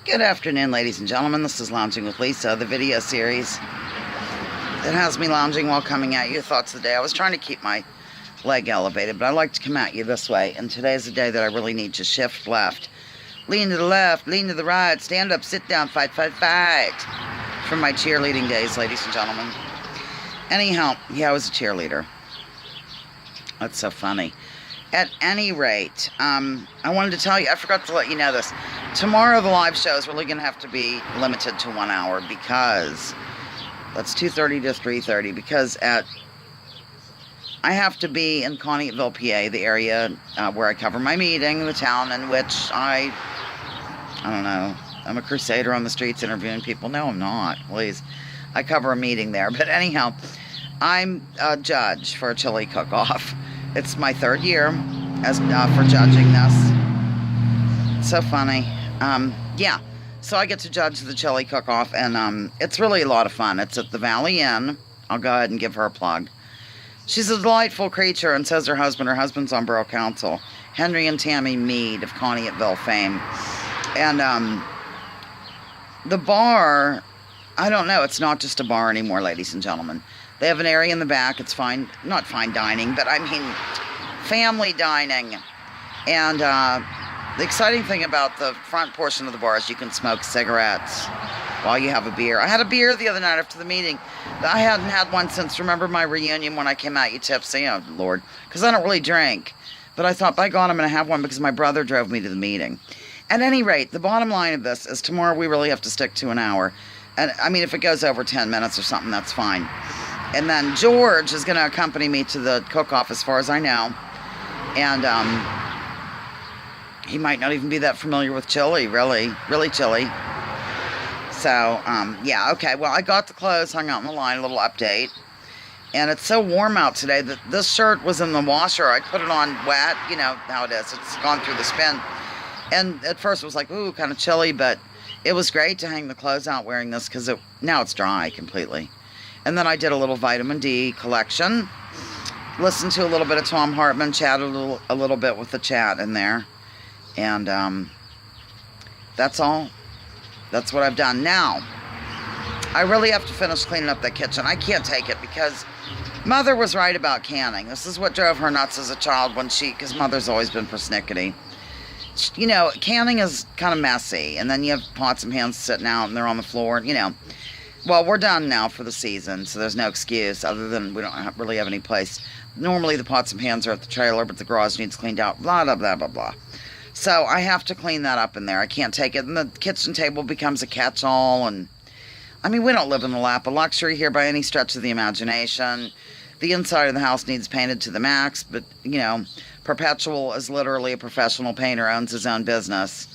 Good afternoon, ladies and gentlemen. This is Lounging with Lisa, the video series that has me lounging while coming at you. Thoughts of the day. I was trying to keep my leg elevated, but I like to come at you this way. And today is the day that I really need to shift left. Lean to the left, lean to the right, stand up, sit down, fight, fight, fight. From my cheerleading days, ladies and gentlemen. Anyhow, yeah, I was a cheerleader. That's so funny. At any rate, I wanted to tell you, I forgot to let you know this. Tomorrow the live show is really going to have to be limited to 1 hour because that's 2:30 to 3:30 because I have to be in Conneautville, PA, the area where I cover my meeting, the town in which I don't know, I'm a crusader on the streets interviewing people. No, I'm not, please. I cover a meeting there. But anyhow, I'm a judge for a chili cook-off. It's my third year as for judging this. It's so funny. Yeah, so I get to judge the chili cook-off, and it's really a lot of fun. It's at the Valley Inn. I'll go ahead and give her a plug. She's a delightful creature, and says her husband. Her husband's on Borough Council. Henry and Tammy Mead of Conneautville fame. And the bar, I don't know, it's not just a bar anymore, ladies and gentlemen. They have an area in the back. It's fine, not fine dining, but I mean family dining. And the exciting thing about the front portion of the bar is you can smoke cigarettes while you have a beer. I had a beer the other night after the meeting. I hadn't had one since, remember my reunion when I came out you tipsy? Oh, Lord. Because I don't really drink. But I thought, by God, I'm going to have one because my brother drove me to the meeting. At any rate, the bottom line of this is tomorrow we really have to stick to an hour. And I mean, if it goes over 10 minutes or something, that's fine. And then George is going to accompany me to the cook-off as far as I know. And he might not even be that familiar with chili, really chili. So, yeah, okay. Well, I got the clothes, hung out in the line, a little update. And it's so warm out today that this shirt was in the washer. I put it on wet. You know how it is. It's gone through the spin. And at first it was like, ooh, kind of chilly, but it was great to hang the clothes out wearing this because now it's dry completely. And then I did a little vitamin D collection. Listened to a little bit of Thom Hartmann, chatted a little bit with the chat in there. And that's all. That's what I've done. Now, I really have to finish cleaning up the kitchen. I can't take it because Mother was right about canning. This is what drove her nuts as a child because Mother's always been persnickety. You know, canning is kind of messy. And then you have pots and pans sitting out and they're on the floor, you know. Well, we're done now for the season, so there's no excuse other than we don't really have any place. Normally the pots and pans are at the trailer, but the garage needs cleaned out, blah, blah, blah, blah, blah. So I have to clean that up in there. I can't take it. And the kitchen table becomes a catch-all. And I mean, we don't live in the lap of luxury here by any stretch of the imagination. The inside of the house needs painted to the max, but, you know, Perpetual is literally a professional painter, owns his own business.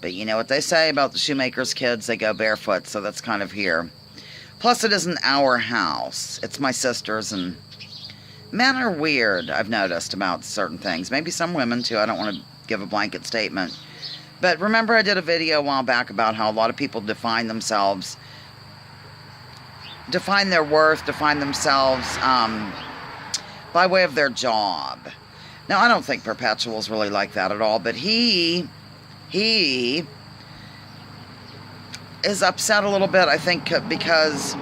But you know what they say about the shoemaker's kids, they go barefoot, so that's kind of here. Plus, it isn't our house. It's my sister's, and men are weird, I've noticed, about certain things. Maybe some women, too. I don't want to give a blanket statement. But remember I did a video a while back about how a lot of people define themselves, define their worth, define themselves by way of their job. Now, I don't think Perpetual's really like that at all, but he is upset a little bit, I think, because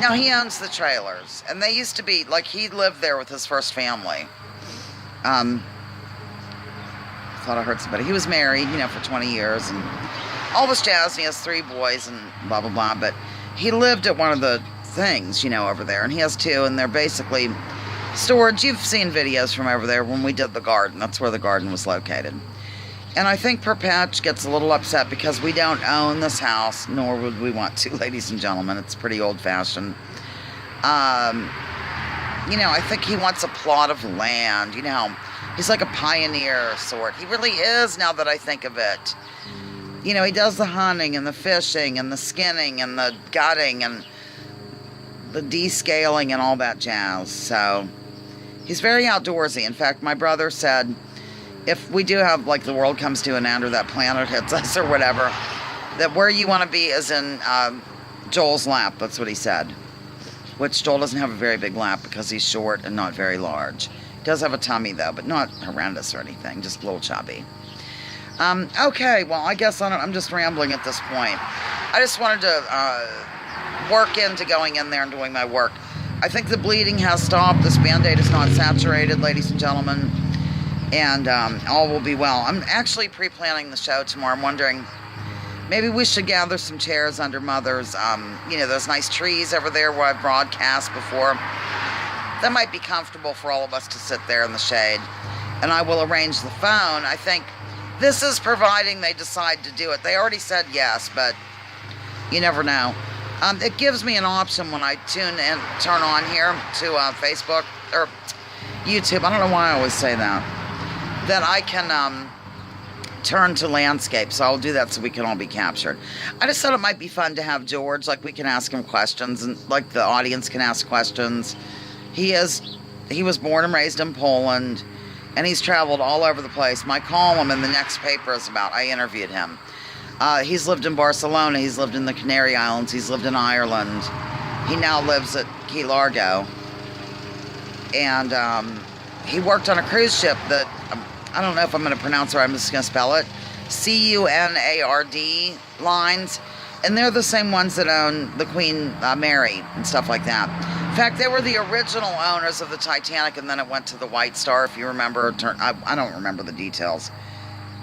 now he owns the trailers, and they used to be, like, he lived there with his first family. I thought I heard somebody. He was married, you know, for 20 years, and all this jazz, and he has 3 boys, and blah, blah, blah, but he lived at one of the things, you know, over there, and he has 2, and they're basically storage. You've seen videos from over there when we did the garden. That's where the garden was located. And I think Perpetch gets a little upset because we don't own this house, nor would we want to, ladies and gentlemen. It's pretty old-fashioned. You know, I think he wants a plot of land. You know, he's like a pioneer sort. He really is, now that I think of it. You know, he does the hunting and the fishing and the skinning and the gutting and the descaling and all that jazz. So he's very outdoorsy. In fact, my brother said, if we do have, like, the world comes to an end or that planet hits us or whatever, that where you want to be is in Joel's lap. That's what he said. Which Joel doesn't have a very big lap because he's short and not very large. He does have a tummy, though, but not horrendous or anything, just a little chubby. Okay, well, I guess I'm just rambling at this point. I just wanted to work into going in there and doing my work. I think the bleeding has stopped. This Band-Aid is not saturated, ladies and gentlemen. And all will be well. I'm actually pre-planning the show tomorrow. I'm wondering, maybe we should gather some chairs under Mother's, those nice trees over there where I've broadcast before. That might be comfortable for all of us to sit there in the shade. And I will arrange the phone. I think this is providing they decide to do it. They already said yes, but you never know. It gives me an option when I turn on here to Facebook or YouTube. I don't know why I always say that. That I can turn to landscape, so I'll do that so we can all be captured. I just thought it might be fun to have George, like we can ask him questions, and like the audience can ask questions. He was born and raised in Poland, and he's traveled all over the place. My column in the next paper is about, I interviewed him. He's lived in Barcelona, he's lived in the Canary Islands, he's lived in Ireland. He now lives at Key Largo. And he worked on a cruise ship that, I don't know if I'm going to pronounce it or I'm just going to spell it. Cunard lines. And they're the same ones that own the Queen Mary and stuff like that. In fact, they were the original owners of the Titanic, and then it went to the White Star, if you remember. I don't remember the details.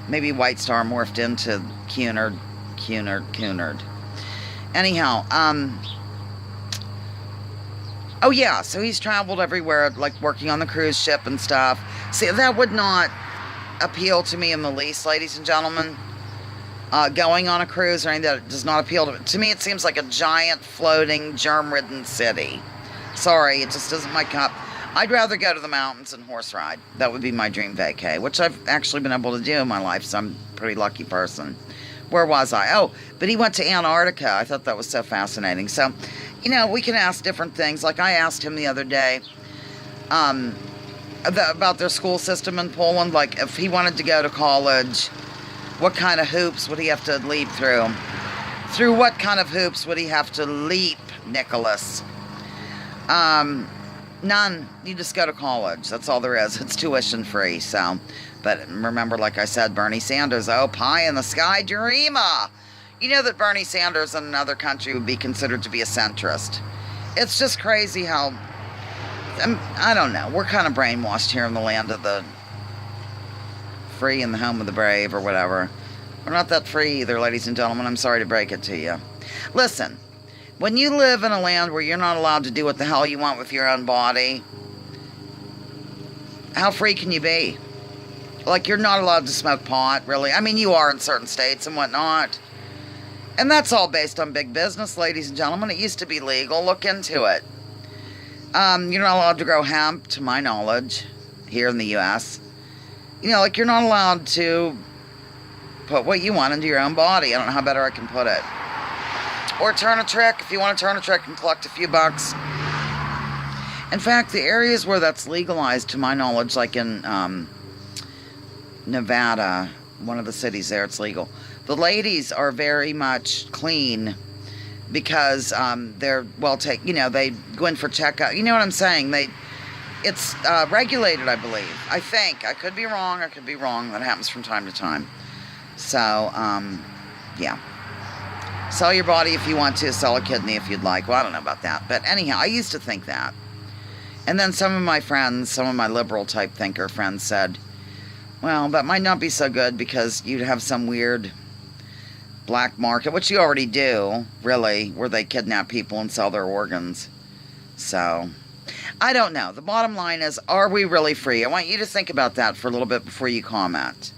Maybe White Star morphed into Cunard. Anyhow, oh yeah, so he's traveled everywhere, like working on the cruise ship and stuff. See, that would not appeal to me in the least, ladies and gentlemen. Going on a cruise or anything, that does not appeal to me. To me, it seems like a giant, floating, germ-ridden city. Sorry, it just isn't my cup. I'd rather go to the mountains and horse ride. That would be my dream vacay, which I've actually been able to do in my life, so I'm a pretty lucky person. Where was I? Oh, but he went to Antarctica. I thought that was so fascinating. So, we can ask different things. Like I asked him the other day about their school system in Poland. Like if he wanted to go to college, what kind of hoops would he have to leap through? Through what kind of hoops would he have to leap, Nicholas? None. You just go to college. That's all there is. It's tuition free. So, but remember, like I said, Bernie Sanders, pie in the sky dreamer. You know that Bernie Sanders in another country would be considered to be a centrist. It's just crazy how, I don't know, we're kind of brainwashed here in the land of the free and the home of the brave or whatever. We're not that free either, ladies and gentlemen. I'm sorry to break it to you. Listen, when you live in a land where you're not allowed to do what the hell you want with your own body, how free can you be? Like, you're not allowed to smoke pot, really. I mean, you are in certain states and whatnot. And that's all based on big business, ladies and gentlemen. It used to be legal. Look into it. You're not allowed to grow hemp, to my knowledge, here in the U.S. Like, you're not allowed to put what you want into your own body. I don't know how better I can put it. Or turn a trick. If you want to turn a trick and collect a few bucks. In fact, the areas where that's legalized, to my knowledge, like in Nevada, one of the cities there, it's legal. The ladies are very much clean because they're they go in for checkup. You know what I'm saying? It's regulated, I believe. I think. I could be wrong. That happens from time to time. So, yeah. Sell your body if you want to. Sell a kidney if you'd like. Well, I don't know about that. But anyhow, I used to think that. And then some of my liberal type thinker friends said, well, that might not be so good because you'd have some weird black market, which you already do, really, where they kidnap people and sell their organs. So, I don't know. The bottom line is, are we really free? I want you to think about that for a little bit before you comment.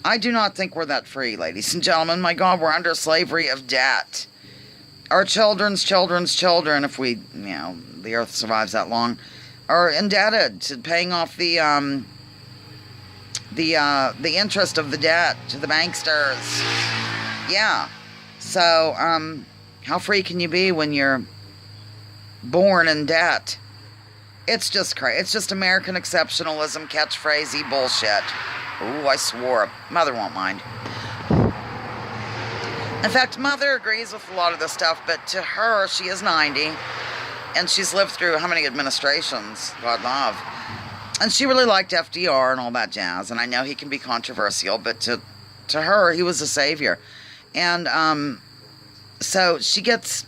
I do not think we're that free, ladies and gentlemen. My God, we're under slavery of debt. Our children's children, if we, the earth survives that long, are indebted to paying off the interest of the debt to the banksters. Yeah. So, how free can you be when you're born in debt? It's just crazy. It's just American exceptionalism, catchphrasey bullshit. Ooh, I swore. Mother won't mind. In fact, Mother agrees with a lot of this stuff, but to her, she is 90, and she's lived through how many administrations, God love. And she really liked FDR and all that jazz, and I know he can be controversial, but to to her, he was a savior. And so she gets,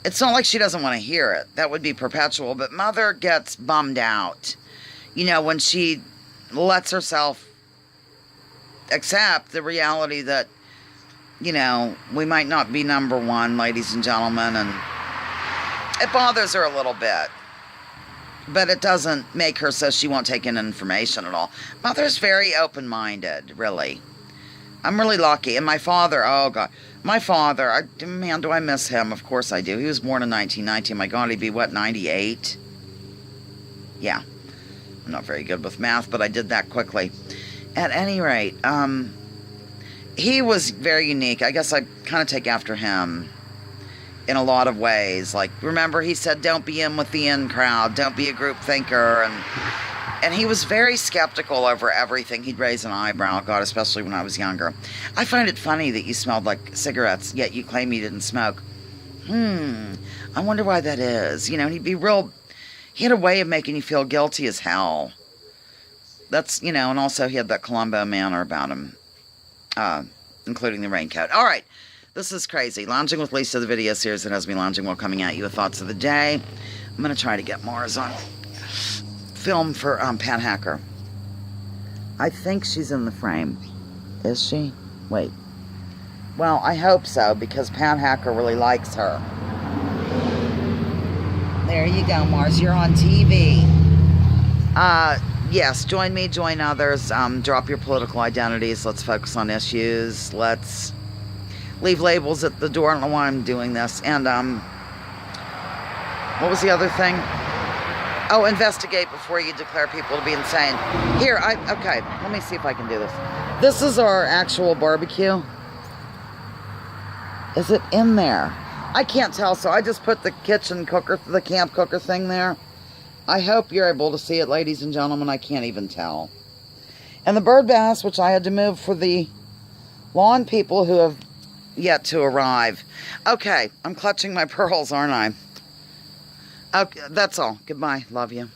it's not like she doesn't want to hear it. That would be perpetual. But Mother gets bummed out, you know, when she lets herself accept the reality that, you know, we might not be number one, ladies and gentlemen. And it bothers her a little bit. But it doesn't make her so she won't take in information at all. Mother's very open-minded, really. I'm really lucky. And my father, oh God. My father, man, do I miss him? Of course I do. He was born in 1919. My God, he'd be, what, 98? Yeah. I'm not very good with math, but I did that quickly. At any rate, he was very unique. I guess I kind of take after him in a lot of ways. Like, remember, he said, don't be in with the in crowd. Don't be a group thinker. And he was very skeptical over everything. He'd raise an eyebrow, God, especially when I was younger. I find it funny that you smelled like cigarettes, yet you claim you didn't smoke. I wonder why that is. You know, he'd be real, he had a way of making you feel guilty as hell. That's, you know, and also he had that Columbo manner about him, including the raincoat. All right. This is crazy. Lounging with Lisa, the video series that has me lounging while coming at you with thoughts of the day. I'm going to try to get Mars on film for Pat Hacker. I think she's in the frame. Is she? Wait. Well, I hope so, because Pat Hacker really likes her. There you go, Mars. You're on TV. Yes, join me, join others. Drop your political identities. Let's focus on issues. Let's leave labels at the door. I don't know why I'm doing this. And, what was the other thing? Oh, investigate before you declare people to be insane. Here, okay, let me see if I can do this. This is our actual barbecue. Is it in there? I can't tell, so I just put the kitchen cooker, the camp cooker thing there. I hope you're able to see it, ladies and gentlemen. I can't even tell. And the bird bass, which I had to move for the lawn people who have yet to arrive. Okay, I'm clutching my pearls, aren't I? Okay, that's all. Goodbye. Love you.